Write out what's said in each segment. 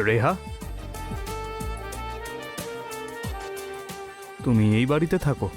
Rhea, তুমি এই বাড়িতে থাকো?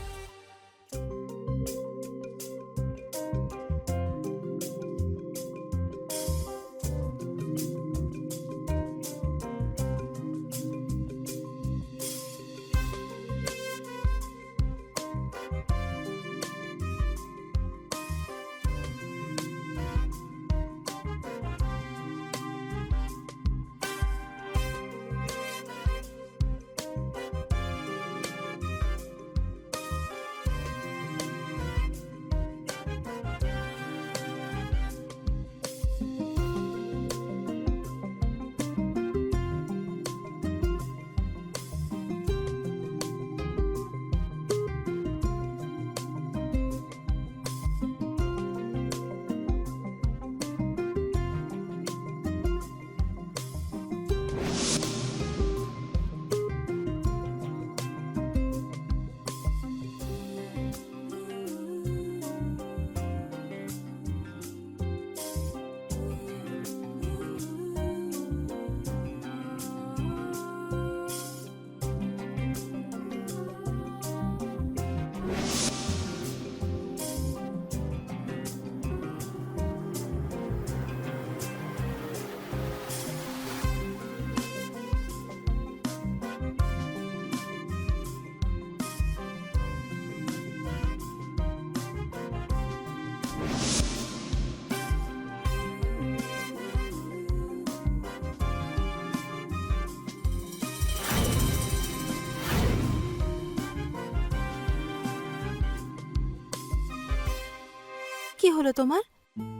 কি হলো তোমার?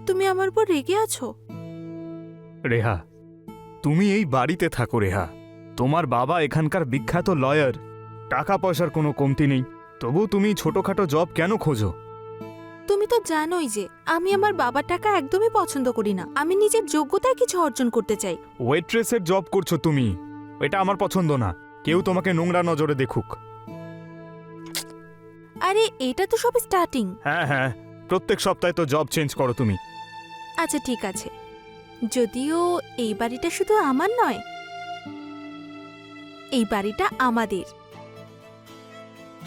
তুমি আমার উপর রেগে আছো? রেহা, তুমি এই বাড়িতে থাকো। রেহা, তোমার বাবা এখানকার বিখ্যাত লয়ার, টাকা পয়সার কোনো কমতি নেই, তবু তুমি ছোটখাটো জব কেন খোঁজো? তুমি তো জানোই যে আমি আমার বাবার টাকা একদমই পছন্দ করি না। আমি নিজের যোগ্যতায় কিছু অর্জন করতে চাই। ওয়েট্রেসের জব করছো তুমি, এটা আমার পছন্দ না। কেউ তোমাকে নোংরা নজরে দেখুক। আরে এটা তো সব স্টার্টিং। হ্যাঁ হ্যাঁ, প্রত্যেক সপ্তাহে তো জব চেঞ্জ করো তুমি। আচ্ছা ঠিক আছে, যদিও এই বাড়িটা শুধু আমার নয়, এই বাড়িটা আমাদের।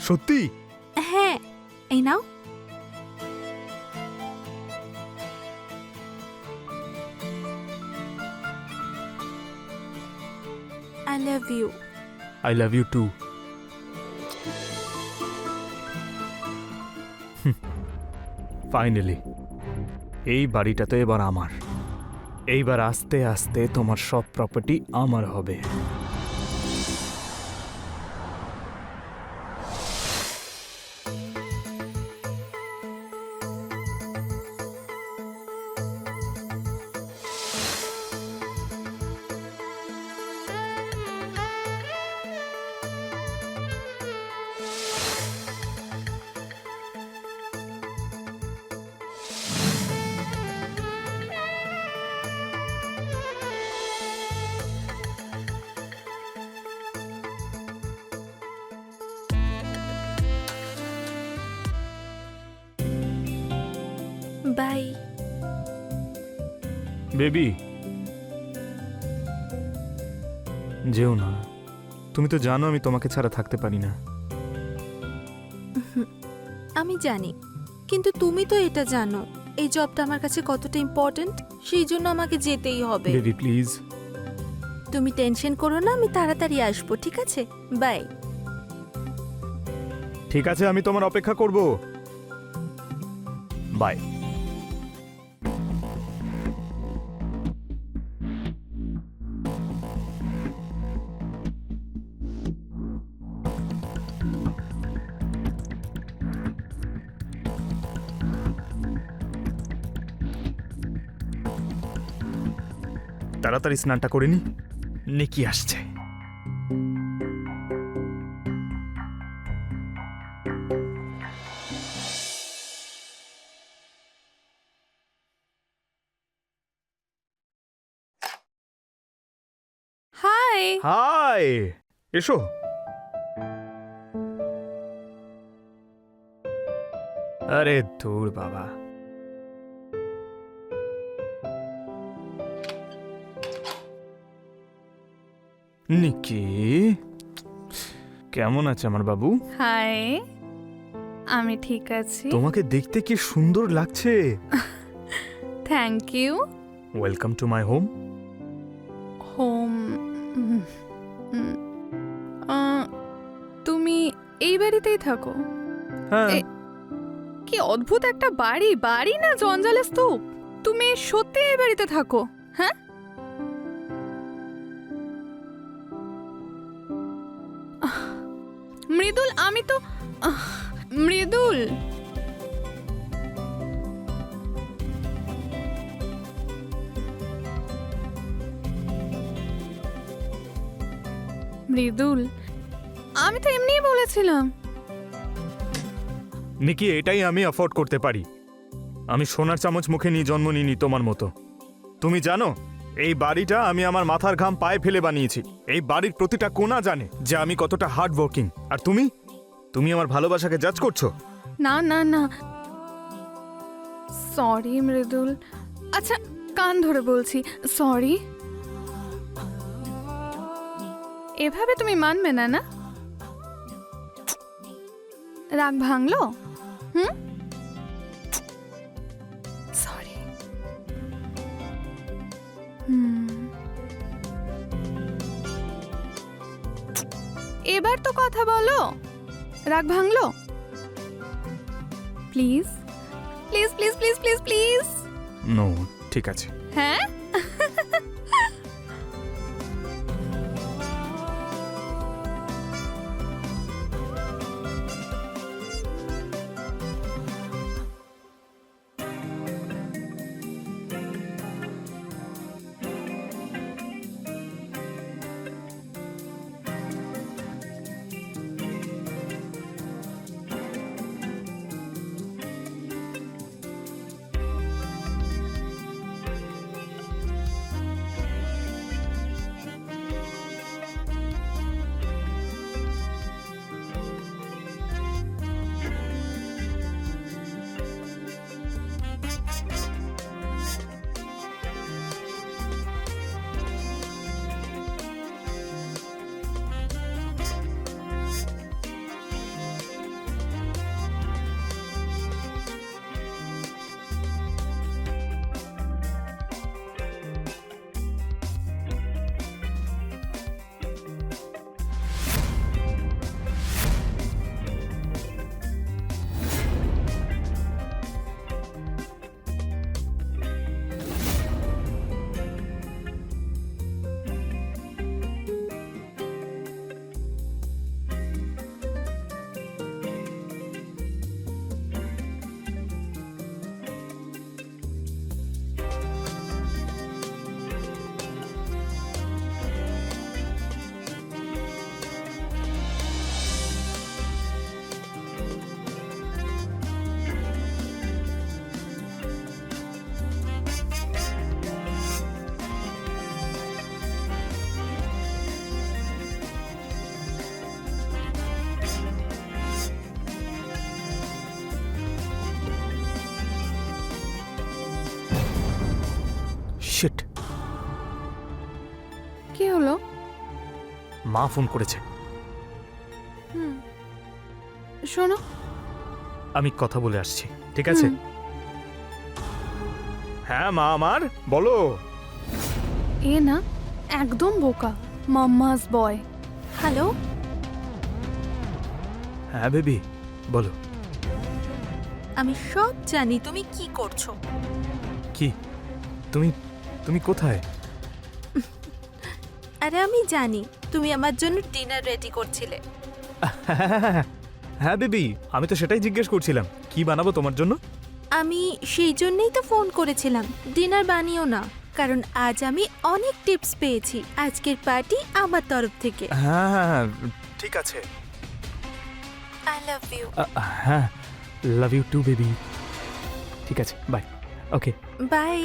সত্যি? হ্যাঁ, এই নাও। I love you. I love you too. Finally এই বাড়িটা তো এবার আমার। এইবার আস্তে আস্তে তোমার সব প্রপার্টি আমার হবে। বাই। বেবি, যেও না। তুমি তো জানো আমি তোমাকে ছাড়া থাকতে পারি না। আমি জানি, কিন্তু তুমি তো এটা জানো এই জবটা আমার কাছে কতটা ইম্পর্ট্যান্ট। সেই জন্য আমাকে যেতেই হবে। Baby please. তুমি টেনশন করো না, আমি তাড়াতাড়ি আসবো, ঠিক আছে? বাই। ঠিক আছে, আমি তোমার অপেক্ষা করব। বাই। তাড়াতাড়ি স্নানটা করে নি, নেকি আসছে। হাই। হাই, এসো। আরে ধুর বাবা, নিকি, কেমন আছে আমার বাবু? হাই, আমি ঠিক আছি। তোমাকে দেখতে কি সুন্দর লাগছে। Thank you. Welcome to my home. Home. তুমি এই বাড়িতেই থাকো? হ্যাঁ, এ- কি অদ্ভুত একটা বাড়ি, বাড়ি না জঞ্জালের স্তূপ। তুমি সত্যি এই বাড়িতে থাকো? হ্যাঁ, মৃদুল, আমি তো মৃদুল, মৃদুল, আমি তো এমনিই বলেছিলাম। নিকি, এটাই আমি অ্যাফোর্ড করতে পারি। আমি সোনার চামচ মুখে নিয়ে জন্ম নিইনি তোমার মতো। তুমি জানো, এই বাড়িটা আমি আমার মাথার ঘাম পায়ে ফেলে বানিয়েছি। এই বাড়ির প্রতিটা কোণা জানে যে আমি কতটা হার্ড ওয়ার্কিং। আর তুমি তুমি আমার ভালোবাসাকে জাজ করছো। না না না, সরি মৃদুল। আচ্ছা, কান ধরে বলছি সরি। এভাবে তুমি মানবে না, না? রাগ ভাঙলো? হুম, সরি। এবার তো কথা বলো। রাগ ভাঙলো? Please please please please please please. No, ঠিক আছে। হ্যাঁ, শিট, কি হলো? মা ফোন করেছে। শোনো, আমি কথা বলে আসছি, ঠিক আছে? হুম। হ্যাঁ মা আমার, বলো। এ না একদম বোকা, মাম্মাস বয়। হ্যালো, হ্যাঁ বেবি, বলো। আমি সব জানি তুমি কি করছো। কি? তুমি তুমি কোথায়? আরে আমি জানি তুমি আমার জন্য ডিনার রেডি করছিলে। হ্যাঁ বেবি, আমি তো সেটাই জিজ্ঞেস করছিলাম, কি বানাবো তোমার জন্য? আমি সেই জন্যই তো ফোন করেছিলাম, ডিনার বানিও না, কারণ আজ আমি অনেক টিপস পেয়েছি। আজকের পার্টি আমার তরফ থেকে। হ্যাঁ হ্যাঁ হ্যাঁ, ঠিক আছে। I love you. হ্যাঁ, লাভ ইউ টু বেবি। ঠিক আছে, bye. Okay, bye.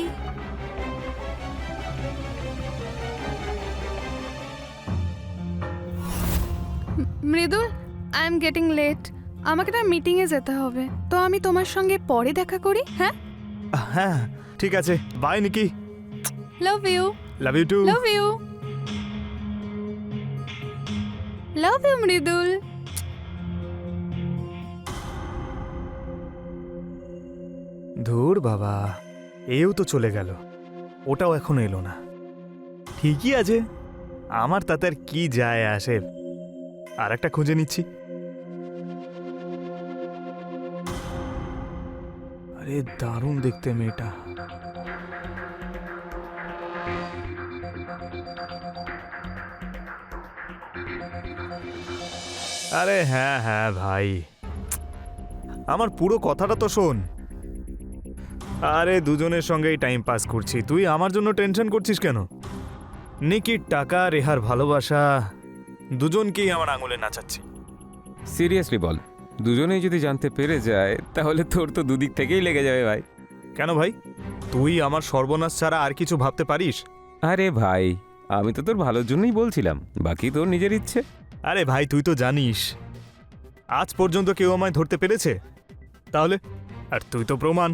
Mridul, I am getting late. আমাকে না মিটিংয়ে যেতে হবে, তো আমি তোমার সঙ্গে পরে দেখা করি। হ্যাঁ, হ্যাঁ ঠিক আছে, bye Nikki. Love you. Love you too. Love you. Love you Mridul. ধুর বাবা, এও তো চলে গেল, ওটাও এখনো এলো না। ঠিকই আছে, আমার তাতে আর কি যায় আসে। আর একটা খুঁজে নিচ্ছি। আরে দারুণ দেখতে মেয়েটা। আরে হ্যাঁ হ্যাঁ ভাই, আমার পুরো কথাটা তো শোন। আরে দুজনের সঙ্গেই টাইম পাস করছি, তুই আমার জন্য টেনশন করছিস কেন? নিকির টাকা, রেহার ভালোবাসা, দুজনকেই আমার আঙুলে নাচাচ্ছি। সিরিয়াসলি বল, দুজনেই যদি জানতে পেরে যায় তাহলে তোর তো দুদিক থেকেই লেগে যাবে ভাই। কেন ভাই, তুই আমার সর্বনাশ ছাড়া আর কিছু ভাবতে পারিস? আরে ভাই, আমি তো তোর ভালোর জন্যই বলছিলাম, বাকি তোর নিজের ইচ্ছে। আরে ভাই, তুই তো জানিস আজ পর্যন্ত কেউ আমায় ধরতে পেরেছে, তাহলে আর তুই তো প্রমাণ।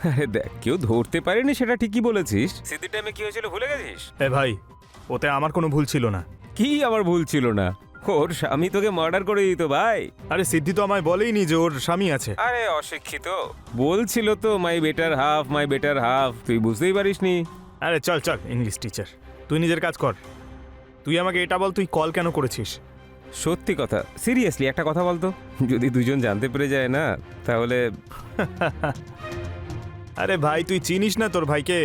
আরে দেখ, কেউ ধরতে পারেনি সেটা ঠিকই বলেছিস। সিদ্ধি টাইমে কি হয়েছিল ভুলে গেছিস? এ ভাই, ওতে আমার কোনো ভুল ছিল না। কি আমার ভুল ছিল না? ওর স্বামী তোকে মার্ডার করে দিত ভাই। আরে সিদ্ধি তো আমায় বলেইনি যে ওর স্বামী আছে। আরে অশিক্ষিত, বলছিল তো my better half, my better half, তুই বুঝতেই পারিসনি। আরে চল চল, ইংলিশ টিচার, তুই নিজের কাজ কর। তুই আমাকে এটা বল, তুই কল কেন করেছিস? সত্যি কথা, সিরিয়াসলি একটা কথা বলতো, যদি দুজন জানতে পেরে যায় না তাহলে। আরে ভাই, তুই চিনিস না তোর ভাইকে?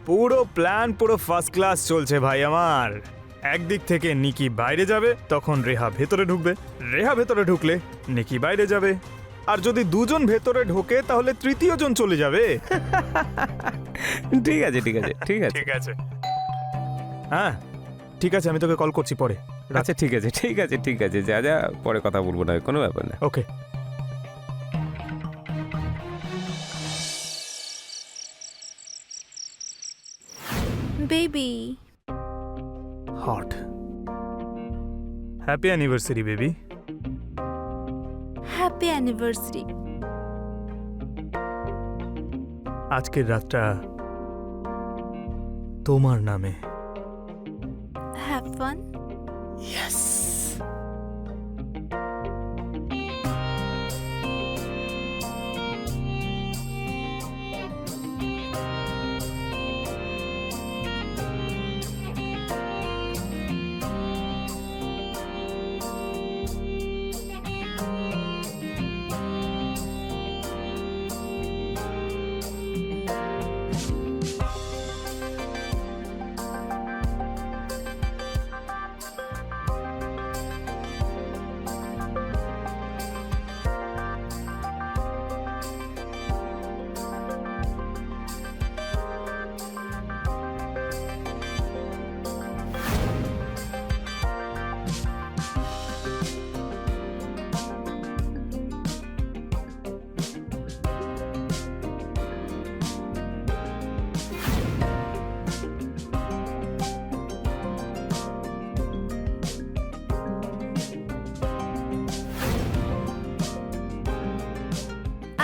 পুরো প্ল্যান পুরো ফার্স্ট ক্লাস চলছে ভাই আমার। একদিক থেকে নিকি বাইরে যাবে, তখন রেহা ভেতরে ঢুকবে, রেহা ভেতরে ঢুকলে নিকি বাইরে যাবে, আর যদি দুজন ভেতরে ঢোকে তাহলে তৃতীয় জন চলে যাবে। ঠিক আছে ঠিক আছে ঠিক আছে ঠিক আছে, হ্যাঁ ঠিক আছে, আমি তোকে কল করছি পরে। আচ্ছা ঠিক আছে ঠিক আছে ঠিক আছে, যা যা, পরে কথা বলবো না, কোনো ব্যাপার না। Okay. Baby, hot. Happy anniversary baby. Happy anniversary. আজকের রাতটা তোমার নামে। Have fun. Yes.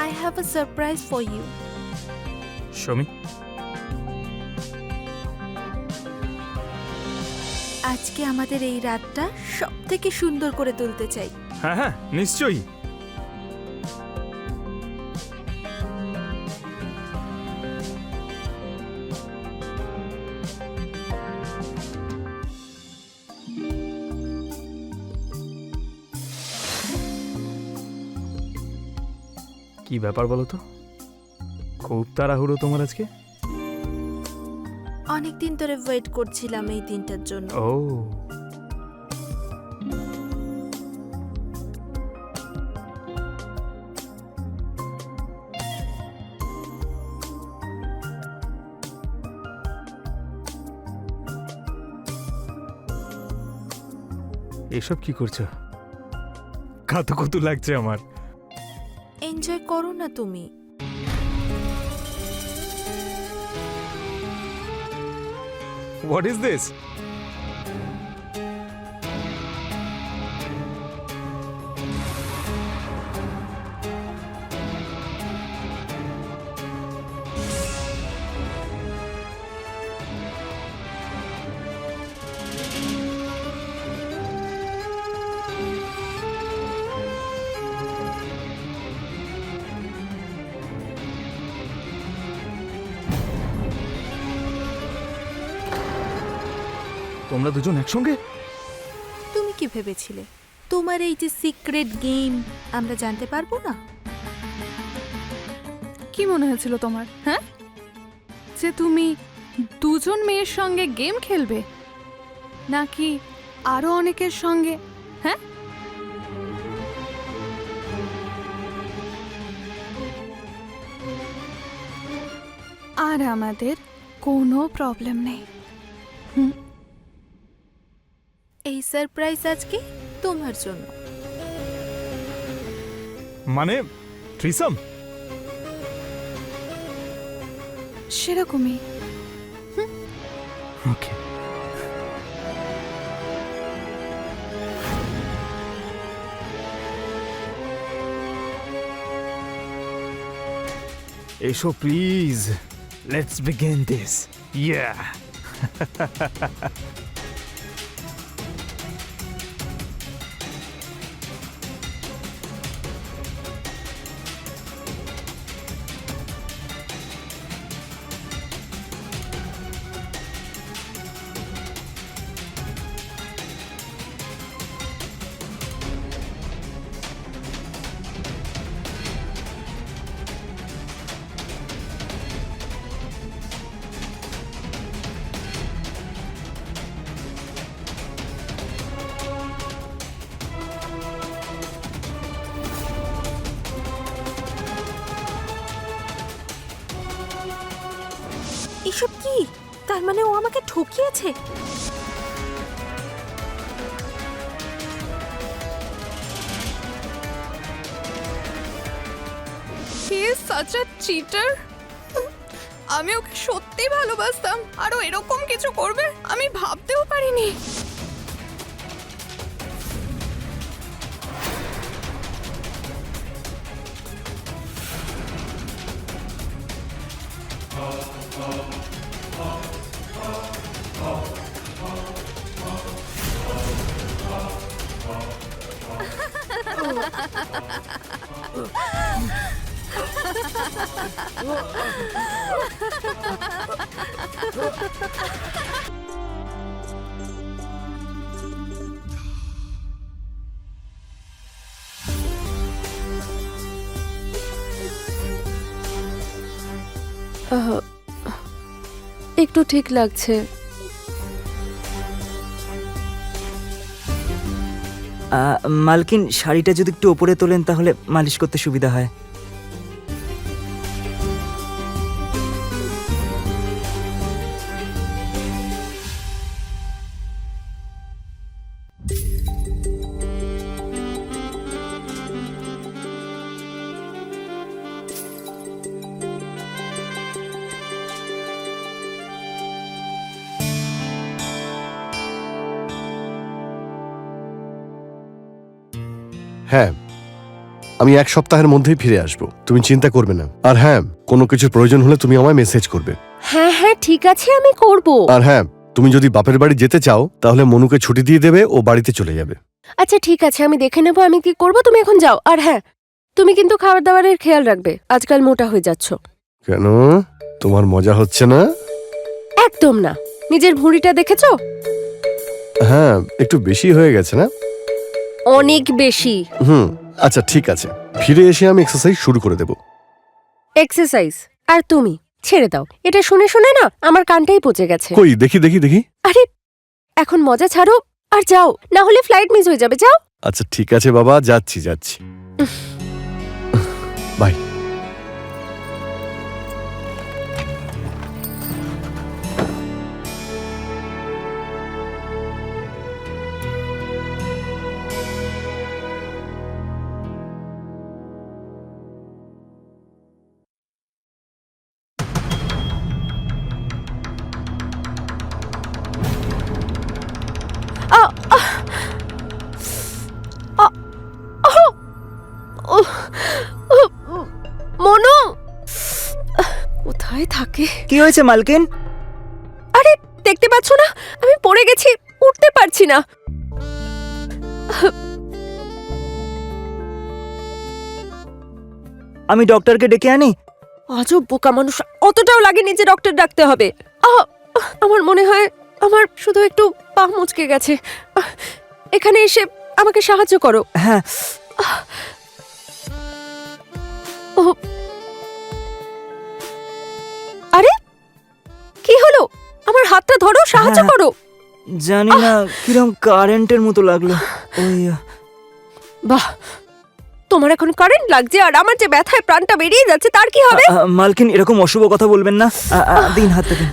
I have a surprise for you. Shomi, আজকে আমাদের এই রাতটা সব থেকে সুন্দর করে তুলতে চাই। হ্যাঁ হ্যাঁ নিশ্চয়ই। কি ব্যাপার বলো তো, খুব তাড়াহুড়ো তোমার আজকে? অনেকদিন ধরে ওয়েট করছিলাম এই দিনটার জন্য। ও, এসব কি করছো? কাতুকুতু লাগছে আমার। এনজয় করো না তুমি। What is this? তোমরা দুজন একসঙ্গে? তুমি কি ভেবেছিলে তোমার এই যে সিক্রেট গেম আমরা জানতে পারবো না? কি মনে হয়েছিল তোমার, হ্যাঁ, যে তুমি দুজন মেয়ের সঙ্গে গেম খেলবে নাকি আরো অনেকের সঙ্গে? হ্যাঁ, আর আমাদের কোনো প্রবলেম নেই। এই সারপ্রাইজ আজকে তোমার জন্য। মানে থ্রিসাম? সেরকমই। ওকে। এসো please, let's begin this. Yeah. এসব কি? তার মানে ও আমাকে ঠকিয়েছে? He is such a cheater. আমি ওকে সত্যি ভালোবাসতাম আর ও এরকম কিছু করবে আমি ভাবতেও পারিনি। একটু ঠিক লাগছে। মালকিন, শাড়িটা যদি একটু ওপরে তোলেন তাহলে মালিশ করতে সুবিধা হয়। হ্যাঁ, আমি 1 সপ্তাহের মধ্যেই ফিরে আসব, তুমি চিন্তা করবে না। আর হ্যাঁ, কোনো কিছুর প্রয়োজন হলে তুমি আমায় মেসেজ করবে। হ্যাঁ হ্যাঁ ঠিক আছে, আমি করব। আর হ্যাঁ, তুমি যদি বাপের বাড়ি যেতে চাও তাহলে মনুকে ছুটি দিয়ে দেবে, ও বাড়িতে চলে যাবে। আচ্ছা ঠিক আছে, আমি দেখে নেব আমি কি করব, তুমি এখন যাও। আর হ্যাঁ, তুমি কিন্তু খাবার দাবারের খেয়াল রাখবে, আজকাল মোটা হয়ে যাচ্ছ। কেন, তোমার মজা হচ্ছে না? একদম না। নিজের ভুঁড়িটা দেখেছো? হ্যাঁ, একটু বেশি হয়ে গেছে না? অনেক বেশি। আচ্ছা ঠিক আছে, ফিরে এসে আমি এক্সারসাইজ শুরু করে দেব। এক্সারসাইজ? আর তুমি ছেড়ে দাও, এটা শুনে শুনে না আমার কানটাই পচে গেছে। কই দেখি দেখি দেখি। আরে এখন মজা ছাড়ো আর যাও, না হলে ফ্লাইট মিস হয়ে যাবে। যাও। আচ্ছা ঠিক আছে বাবা, যাচ্ছি যাচ্ছি। বাই। মনু কোথায় থাকে? কি হয়েছে মালকিন? আরে দেখতে পাচ্ছ না, আমি পড়ে গেছি, উঠতে পারছি না। আমি ডক্টরকে ডেকে আনি? আজব বোকা মানুষ, অতটাও লাগেনি যে ডক্টর ডাকতে হবে। আমার মনে হয় আমার শুধু একটু পা মুচকে গেছে। এখানে এসে আমাকে সাহায্য করো। হ্যাঁ ও, আরে কি হলো? আমার হাতটা ধরো, সাহায্য হ্যাঁ। করো। জানি না কিরম কারেন্টের মতো লাগলো। ওই বাহ, তোমার এখন কারেন্ট লাগছে আর আমার যে ব্যথায় প্রাণটা বেরিয়ে যাচ্ছে তার কি হবে? মালকিন এরকম অশুভ কথা বলবেন না। দিন হাতটা দিন।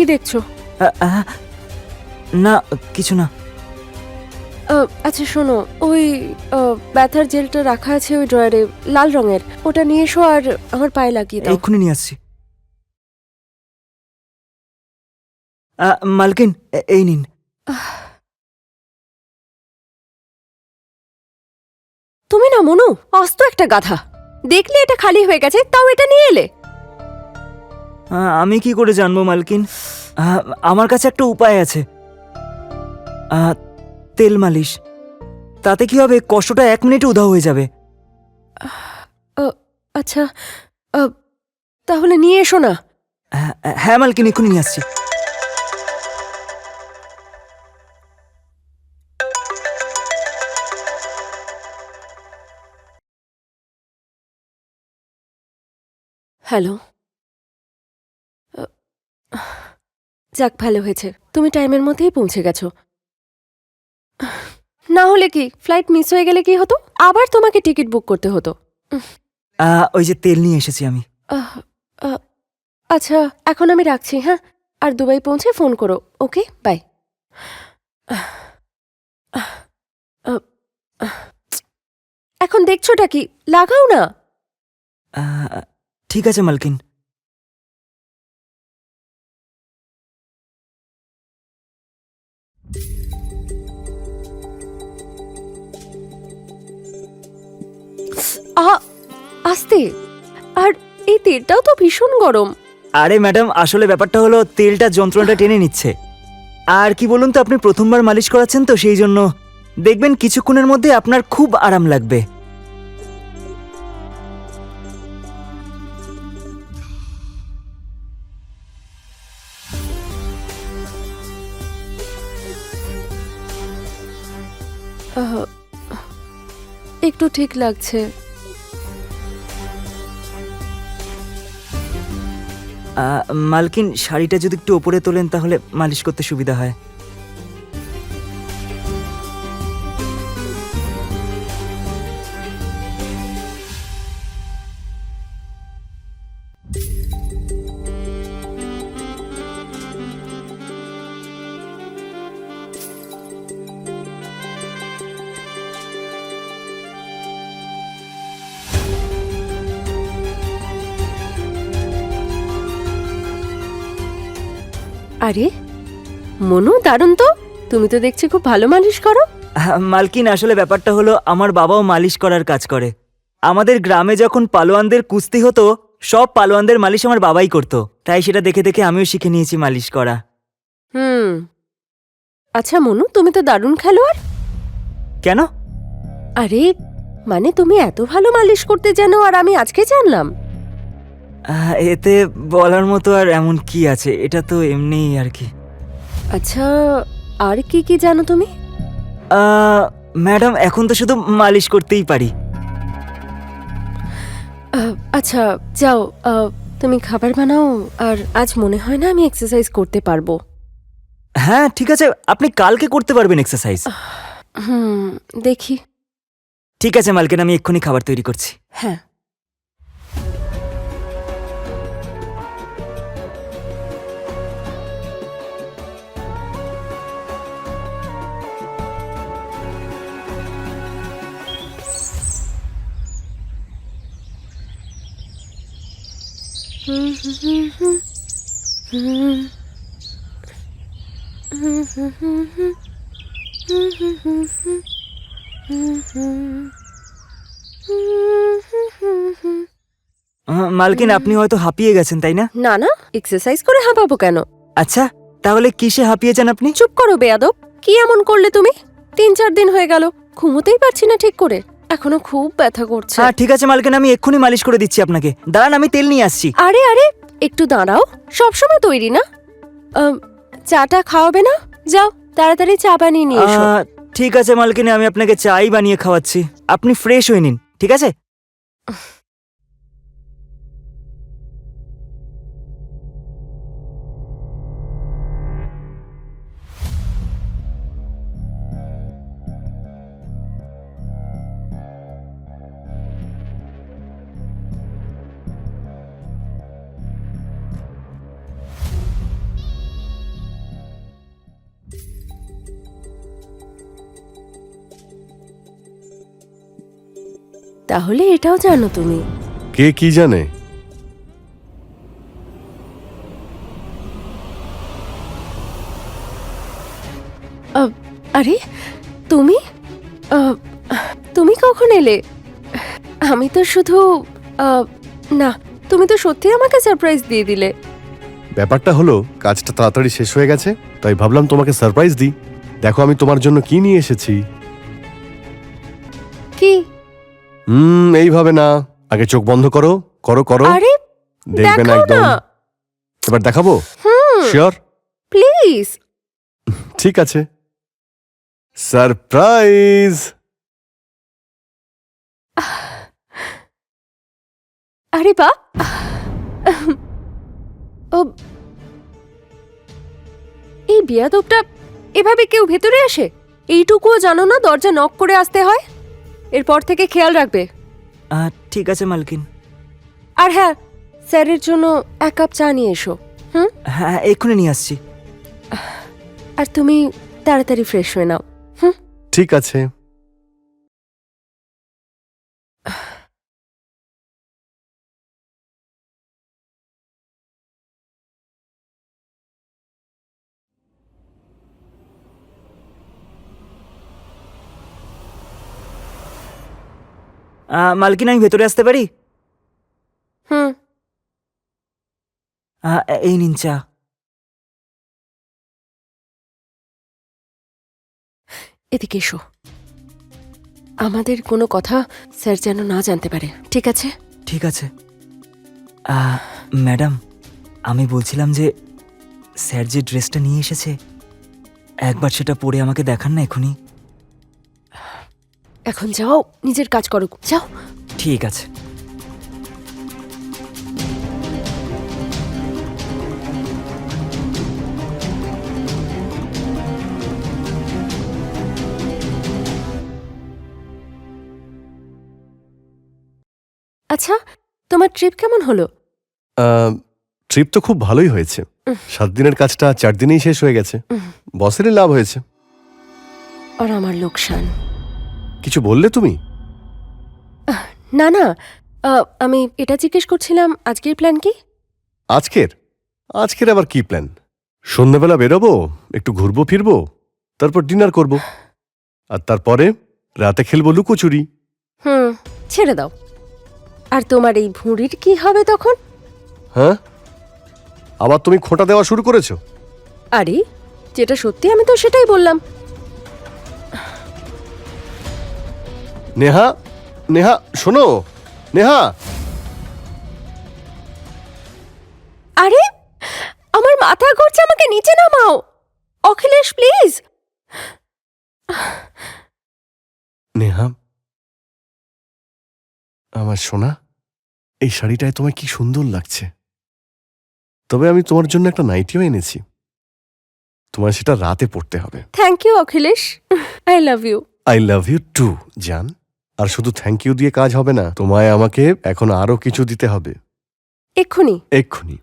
কি দেখছো? না কিছু না। আচ্ছা শোনো, ওই ব্যথার জেলটা রাখা আছে ওই ড্রয়ারে, লাল রঙের, ওটা নিয়ে এসো আর আমার পায়ে লাগিয়ে দাও। এক্ষুনি নিয়ে আসছি। মালকিন এই নিন। তুমি না মনু, অস্ত একটা গাধা। দেখলে এটা খালি হয়ে গেছে, তাও এটা নিয়ে এলে। আমি কি করে জানবো মালকিন? আমার কাছে একটা উপায় আছে। তেল মালিশ। তাতে কি হবে, কষ্টটা 1 মিনিটে উধাও হয়ে যাবে। আচ্ছা, তাহলে নিয়ে এসো না। হ্যাঁ মালকিন, এক্ষুনি নিয়ে আসছি। হ্যালো। যাক, ভালো হয়েছে, তুমি টাইমের মধ্যেই পৌঁছে গেছো। না হলে কি, ফ্লাইট মিস হয়ে গেলে কি হতো? আবার তোমাকে টিকিট বুক করতে হতো। ওই যে তেল নিয়ে এসেছি আমি। আচ্ছা, এখন আমি রাখছি, হ্যাঁ? আর দুবাই পৌঁছে ফোন করো। ওকে, বাই। এখন দেখছোটা কি? লাগাও না। ঠিক আছে মালকিন। আস্তে। আর এই তেলটাও তো ভীষণ গরম। আরে ম্যাডাম, আসলে ব্যাপারটা হলো তেলটা যন্ত্রণাটা টেনে নিচ্ছে। আর কি বলুন তো, আপনি প্রথমবার মালিশ করাচ্ছেন তো, সেই জন্য দেখবেন কিছুক্ষণের মধ্যে আপনার খুব আরাম লাগবে। একটু ঠিক লাগছে। মালকিন, শাড়িটা যদি একটু ওপরে তোলেন তাহলে মালিশ করতে সুবিধা হয়। আরে মনু, দারুণ তো। তুমি তো দেখছি খুব ভালো মালিশ করো। মালকিন, আসলে ব্যাপারটা হলো আমার বাবাও মালিশ করার কাজ করে। আমাদের গ্রামে যখন পালোয়ানদের কুস্তি হতো, সব পালোয়ানদের মালিশ আমার বাবাই করতো, তাই সেটা দেখে দেখে আমিও শিখে নিয়েছি মালিশ করা। আচ্ছা মনু, তুমি তো দারুণ খেলোয়াড়। কেন? আরে মানে তুমি এত ভালো মালিশ করতে জানো আর আমি আজকে জানলাম। এতে বলার মতো আর এমন কি আছে, এটা তো এমনিই আর কি। আচ্ছা, আর কি কি জানো তুমি? ম্যাডাম, এখন তো শুধু মালিশ করতেই পারি। আচ্ছা যাও, তুমি খাবার বানাও। আর আজ মনে হয় না আমি এক্সারসাইজ করতে পারবো। হ্যাঁ ঠিক আছে, আপনি কালকে করতে পারবেন এক্সারসাইজ। দেখি। ঠিক আছে মালকিন, আমি এক্ষুনি খাবার তৈরি করছি। হ্যাঁ। মালকিন আপনি হয়তো হাঁপিয়ে গেছেন তাই না? না না, এক্সারসাইজ করে হাঁপাবো কেন? আচ্ছা তাহলে কিসে হাঁপিয়েছেন আপনি? চুপ করো বেয়াদব, কি এমন করলে তুমি? 3-4 দিন হয়ে গেল, ঘুমোতেই পারছি না ঠিক করে, এখনো খুব ব্যথা করছে। হ্যাঁ ঠিক আছে মালকিন, আমি এক্ষুনি মালিশ করে দিচ্ছি আপনাকে। দাঁড়ান আমি তেল নিয়ে আসছি। আরে আরে, একটু দাঁড়াও, সবসময় তৈরি না? চাটা খাওয়াবে না? যাও তাড়াতাড়ি চা বানিয়ে নিয়ে এসো। ঠিক আছে মালকিন, আমি আপনাকে চাই বানিয়ে খাওয়াচ্ছি, আপনি ফ্রেশ হয়ে নিন, ঠিক আছে? তাহলে এটাও জানো তুমি? কে কি জানে? আরে তুমি তুমি কখন এলে? আমি তো শুধু না, তুমি তো সত্যি আমাকে সারপ্রাইজ দিয়ে দিলে। ব্যাপারটা হলো কাজটা তাড়াতাড়ি শেষ হয়ে গেছে, তাই ভাবলাম তোমাকে সারপ্রাইজ দিই। দেখো আমি তোমার জন্য কি নিয়ে এসেছি। কি? এইভাবে না, আগে চোখ বন্ধ করো, করো করো। আরে দেখবে না দেখাও একদম। না, এবার দেখাবো? শিওর? প্লিজ। ঠিক আছে, সারপ্রাইজ। আরে বা, ও এই বিয়াদবটা এভাবে কেউ ভেতরে আসে? এইটুকুও জানো না দরজা নক করে আসতে হয়? এরপর থেকে খেয়াল রাখবে। ঠিক আছে মালকিন। আর হ্যাঁ, স্যারের জন্য 1 কাপ চা নিয়ে এসো। হ্যাঁ এক্ষুনি নিয়ে আসছি। আর তুমি তাড়াতাড়ি ফ্রেশ হয়ে নাও। ঠিক আছে। মালকিন আমি ভেতরে আসতে পারি? হুম। এই নিন চা। এদিকে এসো, আমাদের কোনো কথা স্যার যেন না জানতে পারে, ঠিক আছে? ঠিক আছে। ম্যাডাম আমি বলছিলাম যে স্যার যে ড্রেসটা নিয়ে এসেছে একবার সেটা পরে আমাকে দেখান না এখনই। এখন যাও, নিজের কাজ করো, যাও। ঠিক আছে। আচ্ছা, তোমার ট্রিপ কেমন হলো? ট্রিপ তো খুব ভালোই হয়েছে। 7 দিনের কাজটা 4 দিনেই শেষ হয়ে গেছে। বসেরই লাভ হয়েছে। আর আমার লোকসান। কিছু বললে তুমি? না না, আমি এটা জিজ্ঞেস করছিলাম আজকের প্ল্যান কি? আজকের আবার কি প্ল্যান? সন্ধ্যাবেলা বেরোবো, একটু ঘুরবো ফিরবো, তারপর ডিনার করব, আর তারপরে রাতে খেলবো লুকোচুরি। ছেড়ে দাও। আর তোমার এই ভুঁড়ির কি হবে তখন? হ্যাঁ, আবার তুমি খোঁটা দেওয়া শুরু করেছো? আরে যেটা সত্যি আমি তো সেটাই বললাম। নেহা, নেহা শোনো, নেহা। আরে আমার মাথা ঘুরছে, আমাকে নিচে নামাও। অখিলেশ প্লিজ। নেহা আমার সোনা, এই শাড়িটায় তোমায় কি সুন্দর লাগছে। তবে আমি তোমার জন্য একটা নাইটিও এনেছি, তোমার সেটা রাতে পড়তে হবে। Thank you Akhilesh, I love you. I love you too জান। আর শুধু থ্যাংক ইউ দিয়ে কাজ হবে না, তোমায় আমাকে এখন আরো কিছু দিতে হবে। এক্ষুনি? এক্ষুনি।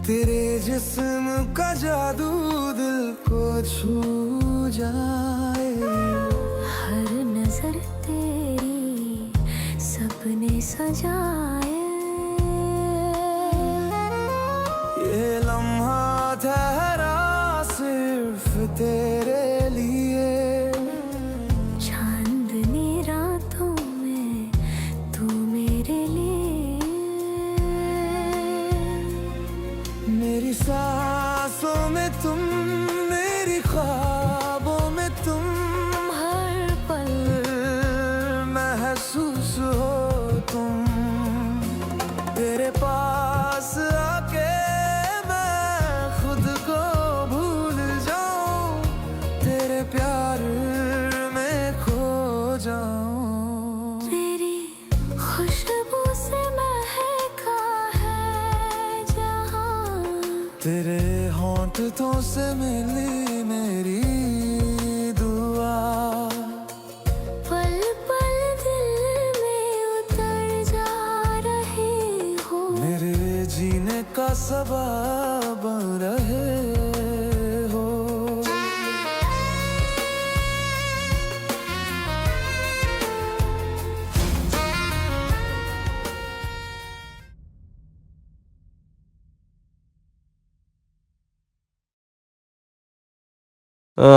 तेरे जिस्म का जादू दिल को छू जाए, हर नजर तेरी सपने सजाए, ये लम्हा ठहरा सिर्फ तेरे लिए, चांदनी रातों में तू मेरे लिए, मेरी सांसों में तुम, मेरी ख्वाबों में तुम, हर पल महसूस हो तुम, तेरे पास आके मैं खुद को भूल जाऊं, तेरे प्यार में खो जाऊं, तेरी खुशबू से महका है जहां, तेरे होंठों से मिली मेरी दुआ, पल पल दिल में उतर जा रहे हो, मेरे जीने का सबब बन रहे हो।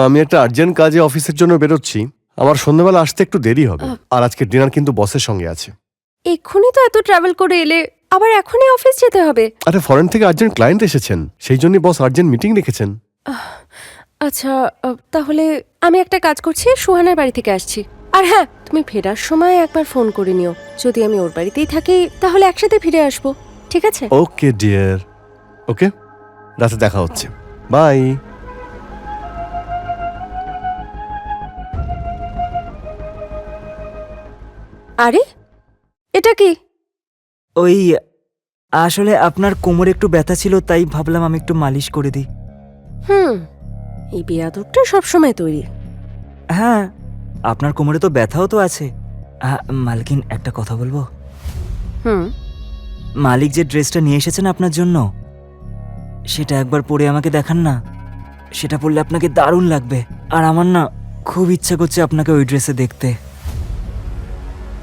আমি একটা আর্জেন্ট কাজে অফিসের জন্য বেরোচ্ছি। আমার সন্ধ্যাবেলা আসতে একটু দেরি হবে, আর আজকে ডিনার কিন্তু বসের সঙ্গে আছে। এক্ষুনি তো এত ট্রাভেল করে এলে, আবার এখনই অফিস যেতে হবে? আরে ফরেন থেকে আর্জেন্ট ক্লায়েন্ট এসেছেন, সেই জন্যই বস আর্জেন্ট মিটিং রেখেছেন। আচ্ছা, তাহলে আমি একটা কাজ করছি, সুহানার বাড়ি থেকে আসছি। আর হ্যাঁ, তুমি ফেরার সময় একবার ফোন করে নিও। যদি আমি ওর বাড়িতেই থাকি তাহলে একসাথে ফিরে আসবো, ঠিক আছে? ওকে ডিয়ার, ওকে, রাতে দেখা হচ্ছে, বাই। আরে এটা কি? ওই আসলে আপনার কোমরে একটু ব্যথা ছিল, তাই ভাবলাম আমি একটু মালিশ করে দিই। এই বেয়াদবটা সবসময় তৈরি। হ্যাঁ, আপনার কোমরে তো ব্যথাও তো আছে। মালকিন, একটা কথা বলবো? মালিক যে ড্রেসটা নিয়ে এসেছেন আপনার জন্য, সেটা একবার পরে আমাকে দেখান না। সেটা পরলে আপনাকে দারুণ লাগবে। আর আমার না খুব ইচ্ছা করছে আপনাকে ওই ড্রেসে দেখতে।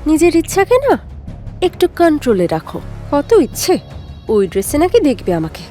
নিজের ইচ্ছাকে না একটু কন্ট্রোলে রাখো। কত ইচ্ছে, ওই ড্রেসে নাকি দেখবে আমাকে।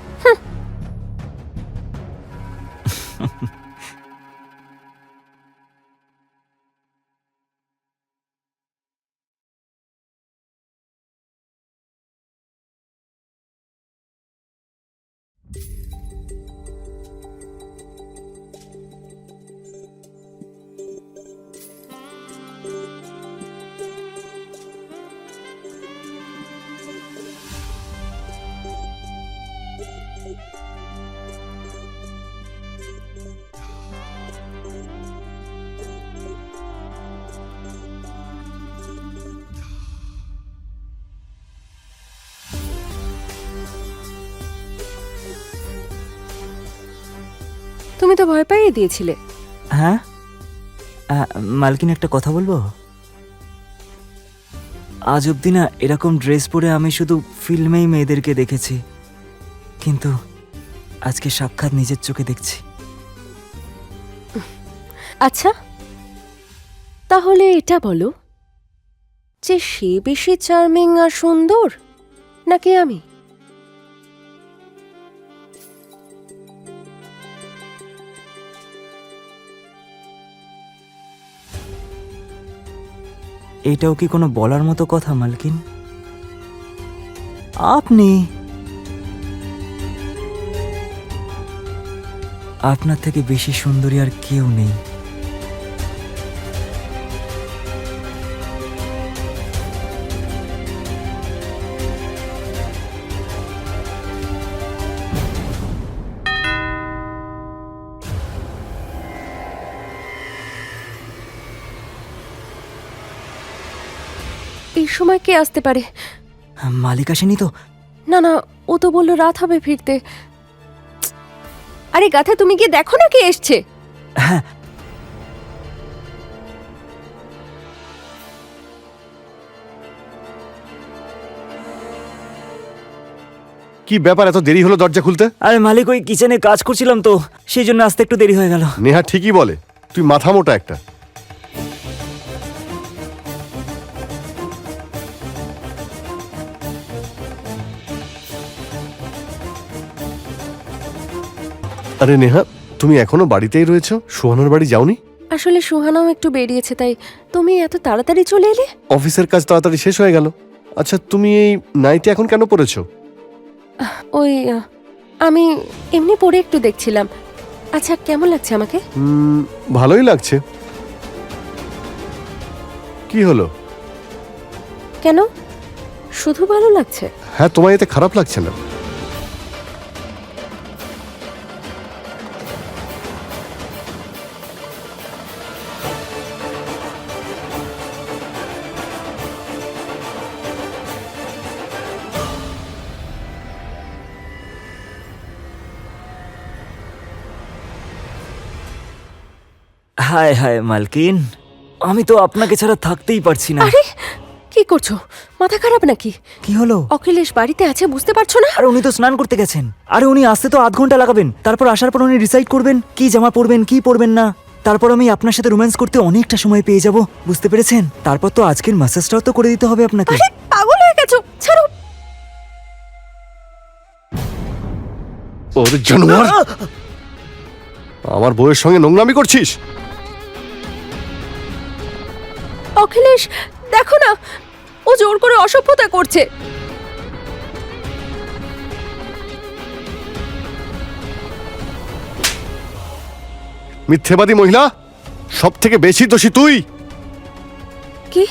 তুমি তো ভয় পাইয়ে দিয়েছিলে। হ্যাঁ, মালকিন, একটা কথা বলবো? আজ অব্দি না এরকম ড্রেস পরে আমি শুধু ফিল্মেই মেয়েদেরকে দেখেছি, কিন্তু আজকে সাক্ষাৎ নিজের চোখে দেখছি। আচ্ছা, তাহলে এটা বলো যে সে বেশি চার্মিং আর সুন্দর নাকি আমি? এটাও কি কোনো বলার মতো কথা মালকিন? আপনি, আপনার থেকে বেশি সুন্দরী আর কেউ নেই। এই সময় কে আসতে পারে? মালিক আসেনি তো? না না, ও তো বললো রাত হবে ফিরতে। আরে গাথা, তুমি গিয়ে দেখো না কে এসছে। হ্যাঁ, কি ব্যাপার, এত দেরি হলো দরজা খুলতে? আরে মালিক, ওই কিচেনে কাজ করছিলাম তো, সেই জন্য আসতে একটু দেরি হয়ে গেল। নেহা ঠিকই বলে, তুই মাথা মোটা একটা। আরে নেহা, তুমি এখনো বাড়িতেই রয়েছো? সুহানার বাড়ি যাওনি? আসলে সুহানাও একটু বেরিয়েছে, তাই তুমি এত তাড়াতাড়ি চলে এলে? অফিসের কাজ তাড়াতাড়ি শেষ হয়ে গেল। আচ্ছা, তুমি এই নাইটি এখন কেন পরেছো? ওই আমি এমনি পরে একটু দেখছিলাম। আচ্ছা, কেমন লাগছে আমাকে? ভালোই লাগছে। কি হলো? কেন, শুধু ভালো লাগছে? হ্যাঁ, তোমার এতে খারাপ লাগছে না? হায় হায় মালকিন, আমি তো আপনাকে ছাড়া থাকতেই পারছি না। আরে কি করছো, মাথা খারাপ নাকি? কি হলো? অখিলেশ বাড়িতে আছে, বুঝতে পারছো না? আরে উনি তো স্নান করতে গেছেন, আরে উনি আসতে তো 8 ঘন্টা লাগাবেন। তারপর আসার পর উনি ডিসাইড করবেন কি জামা পরবেন কি পরবেন না। তারপর আমি আপনার সাথে রোম্যান্স করতে অনেকটা সময় পেয়ে যাব, বুঝতে পেরেছেন? তারপর তো আজকের ম্যাসেজটাও তো করে দিতে হবে আপনাকে। আরে পাগল হয়ে গেছো, ছাড়ো। ওরে জানোয়ার, আমার বউয়ের সঙ্গে নোংরামি করছিস? অখিলেশ, দেখো না, ও জোর করে অসভ্যতা করছে। মিথ্যেবাদী মহিলা, সব থেকে বেশি দোষী তুই। কি?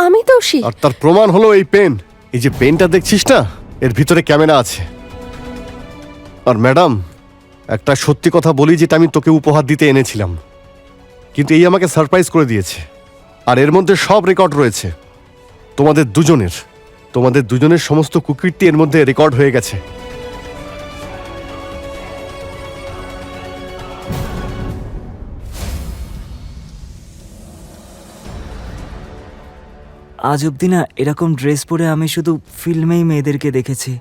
আমি দোষী? আর তার প্রমাণ হলো এই পেন। এই যে পেনটা দেখছিস না, এর ভিতরে ক্যামেরা আছে। আর ম্যাডাম, একটা সত্যি কথা বলি, যেটা আমি তোকে উপহার দিতে এনেছিলাম, কিন্তু এই আমাকে সারপ্রাইজ করে দিয়েছে। আর এর মধ্যে সব রেকর্ড রয়েছে তোমাদের দুজনের সমস্ত কুকীর্তি এর মধ্যে রেকর্ড হয়ে গেছে। আজ অব্দি না এরকম ড্রেস পরে আমি শুধু ফিল্মেই মেয়েদেরকে দেখেছি,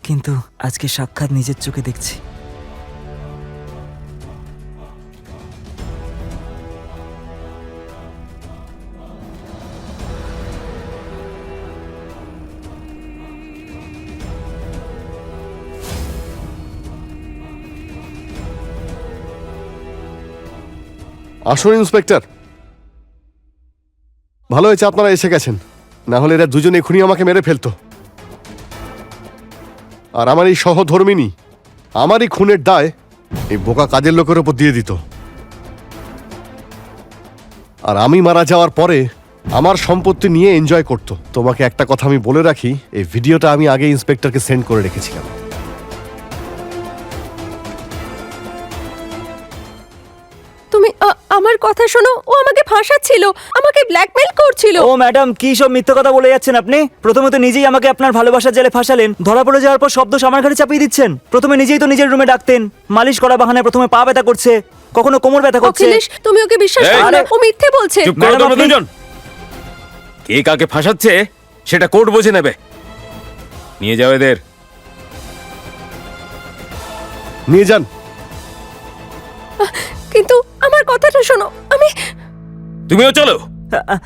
কিন্তু আজকে সাক্ষাৎ নিজের চোখে দেখছি। আসুন ইন্সপেক্টর, ভালো হয়েছে আপনারা এসে গেছেন, না হলে এরা দুজনে এখনই আমাকে মেরে ফেলতো। আর আমার এই সহধর্মিনী আমারই খুনের দায় এই বোকা কাজের লোকের ওপর দিয়ে দিত। আর আমি মারা যাওয়ার পরে আমার সম্পত্তি নিয়ে এনজয় করত। তোমাকে একটা কথা আমি বলে রাখি, এই ভিডিওটা আমি আগে ইন্সপেক্টরকে সেন্ড করে রেখেছিলাম। তুমি আমার কথা শোনো, ও আমাকে ফাঁসাচ্ছিল, আমাকে ব্ল্যাকমেল করছিল। ও ম্যাডাম, কি সব মিথ্যে কথা বলে যাচ্ছেন আপনি? প্রথমে তো নিজেই আমাকে আপনার ভালোবাসার জালে ফাঁসালেন, ধরা পড়ে যাওয়ার পর শব্দ আমার ঘাড়ে চাপিয়ে দিচ্ছেন। প্রথমে নিজেই তো নিজের রুমে ডাকতেন, মালিশ করা বাহানায় প্রথমে পা ব্যথা করছে, কখনো কোমর ব্যথা করছে। অখিলেশ, তুমি ওকে বিশ্বাস করো না, ও মিথ্যে বলছে। চুপ করো ম্যাডাম, তোমরা আপনি- দুজন। কে কাকে ফাঁসাচ্ছে সেটা কোর্ট বুঝে নেবে। নিয়ে যাও এদের। নিয়ে যান। কিন্তু আমার কথাটা শোনো, আমি তুমিও চলো। আ- আ-